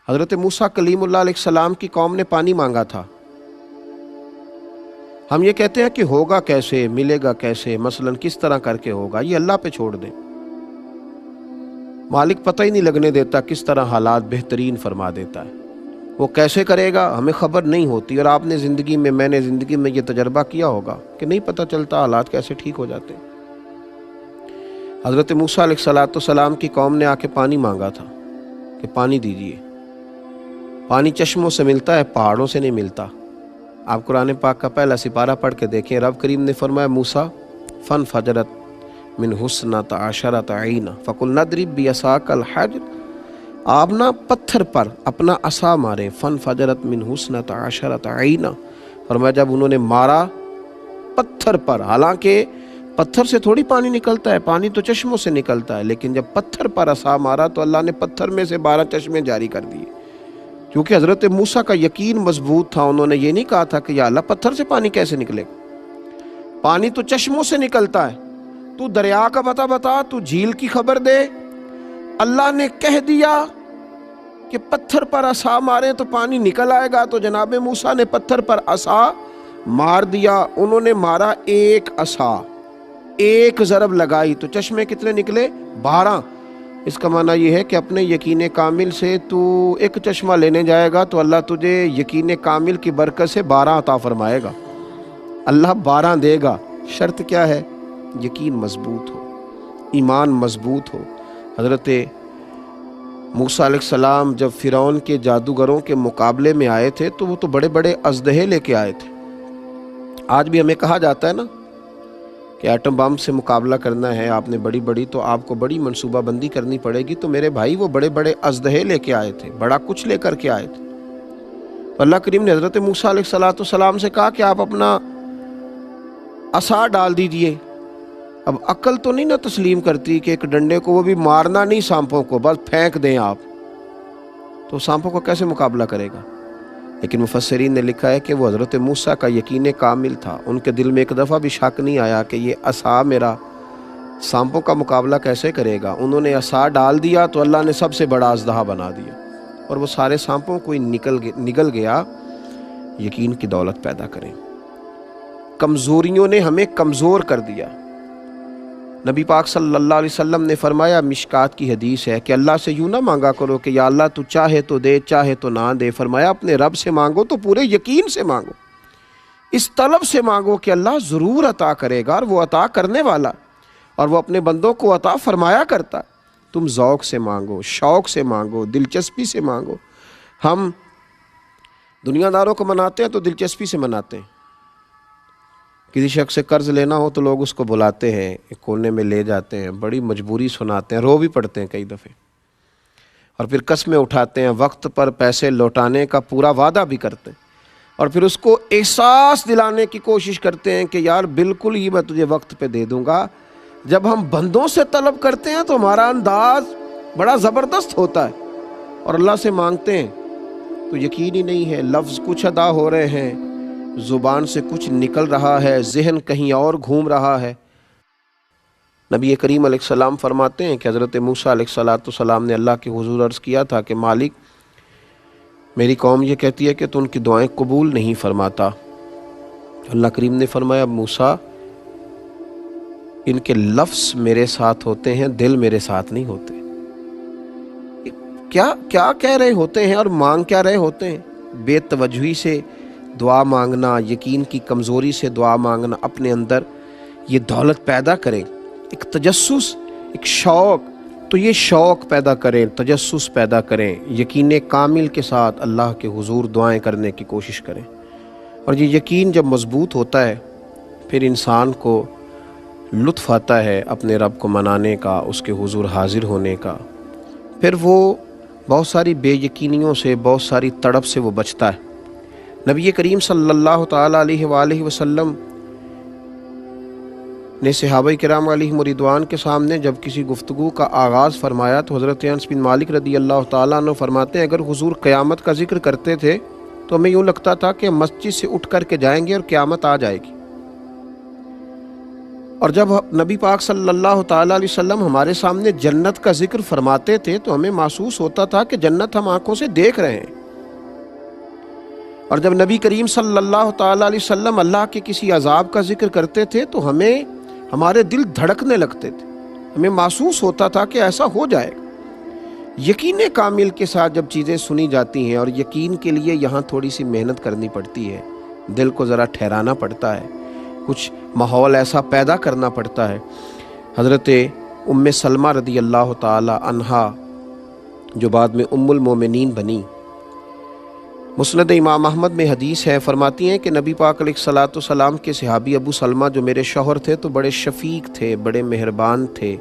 حضرت موسیٰ کلیم اللہ علیہ السلام کی قوم نے پانی مانگا تھا. ہم یہ کہتے ہیں کہ ہوگا کیسے، ملے گا کیسے، مثلا کس طرح کر کے ہوگا، یہ اللہ پہ چھوڑ دیں. مالک پتہ ہی نہیں لگنے دیتا کس طرح حالات بہترین فرما دیتا ہے. وہ کیسے کرے گا ہمیں خبر نہیں ہوتی، اور آپ نے زندگی میں، میں نے زندگی میں یہ تجربہ کیا ہوگا کہ نہیں پتہ چلتا حالات کیسے ٹھیک ہو جاتے ہیں. حضرت موسیٰ علیہ السلام کی قوم نے آ کے پانی مانگا تھا کہ پانی دیجیے. پانی چشموں سے ملتا ہے، پہاڑوں سے نہیں ملتا. آپ قرآن پاک کا پہلا سپارہ پڑھ کے دیکھیں، رب کریم نے فرمایا موسیٰ فن فجرت من حسنۃ عشرۃ عینا فقلنا اضرب بعصاک الحجر، آپ نا پتھر پر اپنا عصا مارے. فن فجرت من حسنۃ عشرۃ عینا، فرمایا جب انہوں نے مارا پتھر پر، حالانکہ پتھر سے تھوڑی پانی نکلتا ہے، پانی تو چشموں سے نکلتا ہے، لیکن جب پتھر پر عصا مارا تو اللہ نے پتھر میں سے 12 چشمے جاری کر دیے. کیونکہ حضرت موسیٰ کا یقین مضبوط تھا، انہوں نے یہ نہیں کہا تھا کہ یا اللہ پتھر سے پانی کیسے نکلے گا، پانی تو چشموں سے نکلتا ہے، تو دریا کا پتہ بتا، تو جھیل کی خبر دے. اللہ نے کہہ دیا کہ پتھر پر عصا مارے تو پانی نکل آئے گا، تو جناب موسیٰ نے پتھر پر عصا مار دیا. انہوں نے مارا ایک عصا، ایک ضرب لگائی تو چشمے کتنے نکلے؟ 12. اس کا معنی یہ ہے کہ اپنے یقین کامل سے تو ایک چشمہ لینے جائے گا تو اللہ تجھے یقین کامل کی برکت سے 12 عطا فرمائے گا. اللہ 12 دے گا. شرط کیا ہے؟ یقین مضبوط ہو، ایمان مضبوط ہو. حضرت موسیٰ علیہ السلام جب فرعون کے جادوگروں کے مقابلے میں آئے تھے تو وہ تو بڑے بڑے اژدہے لے کے آئے تھے. آج بھی ہمیں کہا جاتا ہے نا کہ ایٹم بم سے مقابلہ کرنا ہے آپ نے بڑی تو آپ کو بڑی منصوبہ بندی کرنی پڑے گی. تو میرے بھائی وہ بڑے بڑے اژدہے لے کے آئے تھے، بڑا کچھ لے کر کے آئے تھے. تو اللہ کریم نے حضرت موسیٰ علیہ السلام سے کہا کہ آپ اپنا عصا ڈال دیجئے. اب عقل تو نہیں نہ تسلیم کرتی کہ ایک ڈنڈے کو، وہ بھی مارنا نہیں سانپوں کو، بس پھینک دیں آپ، تو سانپوں کو کیسے مقابلہ کرے گا؟ لیکن مفسرین نے لکھا ہے کہ وہ حضرت موسیٰ کا یقین کامل تھا. ان کے دل میں ایک دفعہ بھی شک نہیں آیا کہ یہ عصا میرا سانپوں کا مقابلہ کیسے کرے گا. انہوں نے عصا ڈال دیا تو اللہ نے سب سے بڑا اژدہا بنا دیا، اور وہ سارے سانپوں کو نگل گیا. یقین کی دولت پیدا کریں. کمزوریوں نے ہمیں کمزور کر دیا. نبی پاک صلی اللہ علیہ وسلم نے فرمایا، مشکات کی حدیث ہے کہ اللہ سے یوں نہ مانگا کرو کہ یا اللہ تو چاہے تو دے، چاہے تو نہ دے. فرمایا اپنے رب سے مانگو تو پورے یقین سے مانگو، اس طلب سے مانگو کہ اللہ ضرور عطا کرے گا، اور وہ عطا کرنے والا، اور وہ اپنے بندوں کو عطا فرمایا کرتا. تم ذوق سے مانگو، شوق سے مانگو، دلچسپی سے مانگو. ہم دنیا داروں کو مناتے ہیں تو دلچسپی سے مناتے ہیں. کسی شخص سے قرض لینا ہو تو لوگ اس کو بلاتے ہیں، ایک کونے میں لے جاتے ہیں، بڑی مجبوری سناتے ہیں، رو بھی پڑتے ہیں کئی دفعے، اور پھر قسمیں اٹھاتے ہیں، وقت پر پیسے لوٹانے کا پورا وعدہ بھی کرتے ہیں، اور پھر اس کو احساس دلانے کی کوشش کرتے ہیں کہ یار بالکل ہی میں تجھے وقت پہ دے دوں گا. جب ہم بندوں سے طلب کرتے ہیں تو ہمارا انداز بڑا زبردست ہوتا ہے، اور اللہ سے مانگتے ہیں تو یقین ہی نہیں ہے. لفظ کچھ ادا ہو رہے ہیں، زبان سے کچھ نکل رہا ہے، ذہن کہیں اور گھوم رہا ہے. نبی کریم علیہ السلام فرماتے ہیں کہ حضرت موسیٰ علیہ السلام نے اللہ کے حضور عرض کیا تھا کہ مالک میری قوم یہ کہتی ہے کہ تو ان کی دعائیں قبول نہیں فرماتا. اللہ کریم نے فرمایا موسیٰ ان کے لفظ میرے ساتھ ہوتے ہیں، دل میرے ساتھ نہیں ہوتے. کیا کہہ رہے ہوتے ہیں اور مانگ کیا رہے ہوتے ہیں؟ بے توجہی سے دعا مانگنا، یقین کی کمزوری سے دعا مانگنا. اپنے اندر یہ دولت پیدا کریں، ایک تجسس، ایک شوق. تو یہ شوق پیدا کریں، تجسس پیدا کریں، یقین کامل کے ساتھ اللہ کے حضور دعائیں کرنے کی کوشش کریں. اور یہ یقین جب مضبوط ہوتا ہے پھر انسان کو لطف آتا ہے اپنے رب کو منانے کا، اس کے حضور حاضر ہونے کا. پھر وہ بہت ساری بے یقینیوں سے، بہت ساری تڑپ سے وہ بچتا ہے. نبی کریم صلی اللہ تعالیٰ علیہ وآلہ وسلم نے صحابہ کرام علیہم رضوان کے سامنے جب کسی گفتگو کا آغاز فرمایا تو حضرت انس بن مالک رضی اللہ تعالیٰ عنہ فرماتے ہیں اگر حضور قیامت کا ذکر کرتے تھے تو ہمیں یوں لگتا تھا کہ مسجد سے اٹھ کر کے جائیں گے اور قیامت آ جائے گی. اور جب نبی پاک صلی اللہ تعالیٰ علیہ وسلم ہمارے سامنے جنت کا ذکر فرماتے تھے تو ہمیں محسوس ہوتا تھا کہ جنت ہم آنکھوں سے دیکھ رہے ہیں، اور جب نبی کریم صلی اللہ تعالیٰ علیہ وسلم اللہ کے کسی عذاب کا ذکر کرتے تھے تو ہمارے دل دھڑکنے لگتے تھے، ہمیں محسوس ہوتا تھا کہ ایسا ہو جائے گا۔ یقین کامل کے ساتھ جب چیزیں سنی جاتی ہیں، اور یقین کے لیے یہاں تھوڑی سی محنت کرنی پڑتی ہے، دل کو ذرا ٹھہرانا پڑتا ہے، کچھ ماحول ایسا پیدا کرنا پڑتا ہے۔ حضرت ام سلمہ رضی اللہ تعالی عنہا جو بعد میں ام المومنین بنی، مسند امام احمد میں حدیث ہے، فرماتی ہیں کہ نبی پاک علیہ الصلاۃ والسلام کے صحابی ابو سلمہ جو میرے شوہر تھے تو بڑے شفیق تھے، بڑے مہربان تھے،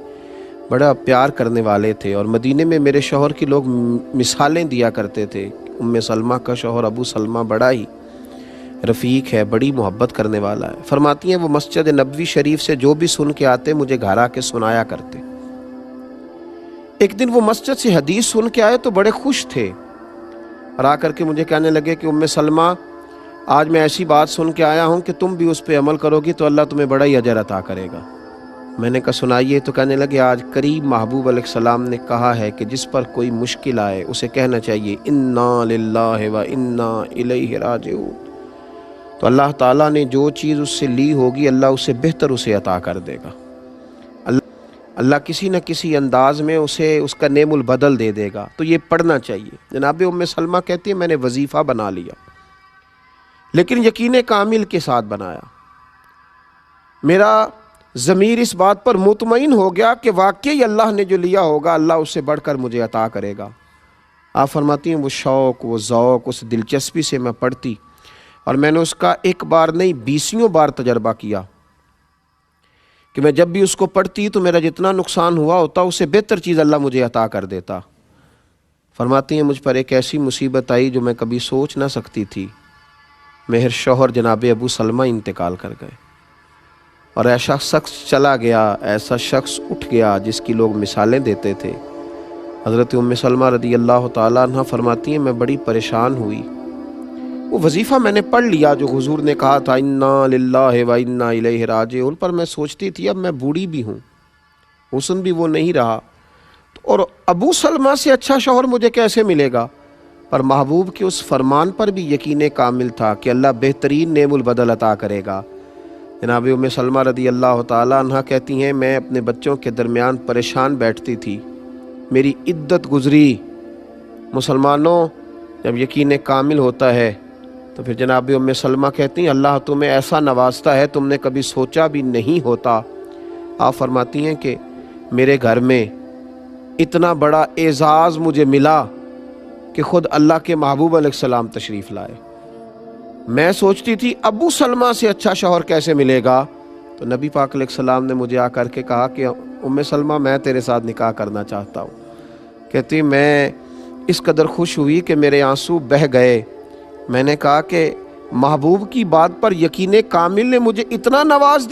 بڑا پیار کرنے والے تھے، اور مدینے میں میرے شوہر کی لوگ مثالیں دیا کرتے تھے۔ ام سلمہ کا شوہر ابو سلمہ بڑا ہی رفیق ہے، بڑی محبت کرنے والا ہے۔ فرماتی ہیں وہ مسجد نبوی شریف سے جو بھی سن کے آتے مجھے گھر آ کے سنایا کرتے۔ ایک دن وہ مسجد سے حدیث سن کے آئے تو بڑے خوش تھے، اور آ کر کے مجھے کہنے لگے کہ ام سلمہ آج میں ایسی بات سن کے آیا ہوں کہ تم بھی اس پہ عمل کرو گی تو اللہ تمہیں بڑا ہی اجر عطا کرے گا۔ میں نے کہا سنائیے، تو کہنے لگے آج قریب محبوب علیہ السلام نے کہا ہے کہ جس پر کوئی مشکل آئے اسے کہنا چاہیے انا للہ و انا الیہ راجعون، تو اللہ تعالیٰ نے جو چیز اس سے لی ہوگی اللہ اس سے بہتر اسے عطا کر دے گا، اللہ کسی نہ کسی انداز میں اسے اس کا نعم البدل دے دے گا۔ تو یہ پڑھنا چاہیے۔ جناب ام سلمہ کہتی ہے میں نے وظیفہ بنا لیا، لیکن یقین کامل کے ساتھ بنایا، میرا ضمیر اس بات پر مطمئن ہو گیا کہ واقعی اللہ نے جو لیا ہوگا اللہ اس سے بڑھ کر مجھے عطا کرے گا۔ آپ فرماتی ہیں وہ شوق، وہ ذوق، اس دلچسپی سے میں پڑھتی، اور میں نے اس کا ایک بار نہیں 20 بار تجربہ کیا کہ میں جب بھی اس کو پڑھتی تو میرا جتنا نقصان ہوا ہوتا اس سے بہتر چیز اللہ مجھے عطا کر دیتا۔ فرماتی ہیں مجھ پر ایک ایسی مصیبت آئی جو میں کبھی سوچ نہ سکتی تھی، میرے شوہر جناب ابو سلمہ انتقال کر گئے، اور ایسا شخص چلا گیا، ایسا شخص اٹھ گیا جس کی لوگ مثالیں دیتے تھے۔ حضرت ام سلمہ رضی اللہ تعالیٰ عنہ فرماتی ہیں میں بڑی پریشان ہوئی، وہ وظیفہ میں نے پڑھ لیا جو حضور نے کہا تھا انا للہ و انا الیہ راجعون، پر میں سوچتی تھی اب میں بوڑھی بھی ہوں، حسن بھی وہ نہیں رہا، اور ابو سلمہ سے اچھا شوہر مجھے کیسے ملے گا؟ پر محبوب کے اس فرمان پر بھی یقین کامل تھا کہ اللہ بہترین نعم البدل عطا کرے گا۔ جناب ام سلمہ رضی اللہ تعالیٰ عنہ کہتی ہیں میں اپنے بچوں کے درمیان پریشان بیٹھتی تھی، میری عدت گزری۔ مسلمانوں جب یقین کامل ہوتا ہے تو پھر جناب ام سلمہ کہتی ہیں اللہ تمہیں ایسا نوازتا ہے تم نے کبھی سوچا بھی نہیں ہوتا۔ آپ فرماتی ہیں کہ میرے گھر میں اتنا بڑا اعزاز مجھے ملا کہ خود اللہ کے محبوب علیہ السلام تشریف لائے۔ میں سوچتی تھی ابو سلمہ سے اچھا شوہر کیسے ملے گا، تو نبی پاک علیہ السلام نے مجھے آ کر کے کہا کہ ام سلمہ میں تیرے ساتھ نکاح کرنا چاہتا ہوں۔ کہتی میں اس قدر خوش ہوئی کہ میرے آنسو بہہ گئے۔ میں نے کہا کہ محبوب کی بات پر یقین کامل نے مجھے اتنا نواز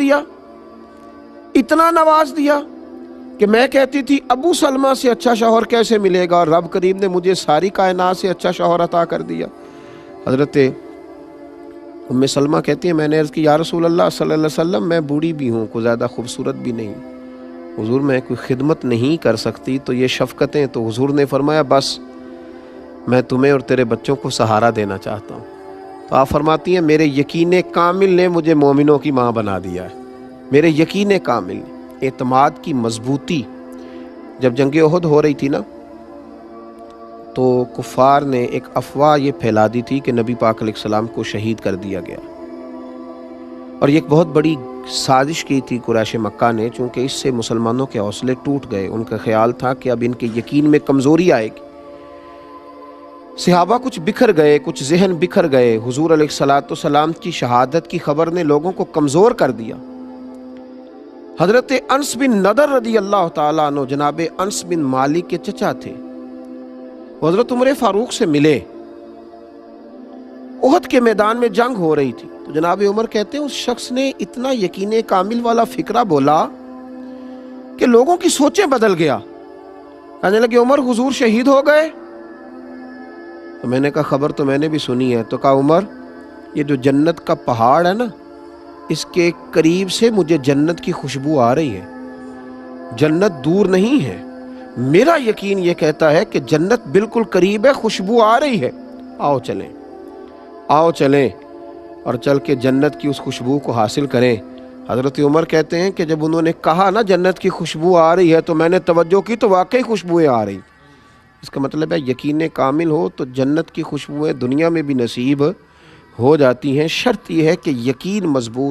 دیا کہ میں کہتی تھی ابو سلمہ سے اچھا شوہر کیسے ملے گا، اور رب کریم نے مجھے ساری کائنات سے اچھا شوہر عطا کر دیا۔ حضرت ام سلمہ کہتی ہیں میں نے عرض کی یا رسول اللہ صلی اللہ علیہ وسلم میں بوڑھی بھی ہوں، کوئی زیادہ خوبصورت بھی نہیں، حضور میں کوئی خدمت نہیں کر سکتی، تو یہ شفقتیں، تو حضور نے فرمایا بس میں تمہیں اور تیرے بچوں کو سہارا دینا چاہتا ہوں۔ تو آپ فرماتی ہیں میرے یقین کامل نے مجھے مومنوں کی ماں بنا دیا ہے، میرے یقین کامل، اعتماد کی مضبوطی۔ جب جنگ احد ہو رہی تھی نا تو کفار نے ایک افواہ یہ پھیلا دی تھی کہ نبی پاک علیہ السلام کو شہید کر دیا گیا، اور یہ ایک بہت بڑی سازش کی تھی قریش مکہ نے، چونکہ اس سے مسلمانوں کے حوصلے ٹوٹ گئے۔ ان کا خیال تھا کہ اب ان کے یقین میں کمزوری آئے گی۔ صحابہ کچھ بکھر گئے، کچھ ذہن بکھر گئے۔ حضور علیہ الصلاۃ والسلام کی شہادت کی خبر نے لوگوں کو کمزور کر دیا۔ حضرت انس بن نضر رضی اللہ تعالیٰ عنہ جناب انس بن مالک کے چچا تھے، حضرت عمر فاروق سے ملے، احد کے میدان میں جنگ ہو رہی تھی، تو جناب عمر کہتے ہیں اس شخص نے اتنا یقین کامل والا فکرہ بولا کہ لوگوں کی سوچیں بدل گیا۔ کہنے لگے عمر حضور شہید ہو گئے؟ تو میں نے کہا خبر تو میں نے بھی سنی ہے۔ تو کہا عمر یہ جو جنت کا پہاڑ ہے نا اس کے قریب سے مجھے جنت کی خوشبو آ رہی ہے، جنت دور نہیں ہے، میرا یقین یہ کہتا ہے کہ جنت بالکل قریب ہے، خوشبو آ رہی ہے، آؤ چلیں، آؤ چلیں اور چل کے جنت کی اس خوشبو کو حاصل کریں۔ حضرت عمر کہتے ہیں کہ جب انہوں نے کہا نا جنت کی خوشبو آ رہی ہے تو میں نے توجہ کی تو واقعی خوشبوئیں آ رہی۔ اس کا مطلب ہے یقین کامل ہو تو جنت کی خوشبوئیں دنیا میں بھی نصیب ہو جاتی ہیں، شرط یہ ہے کہ یقین مضبوط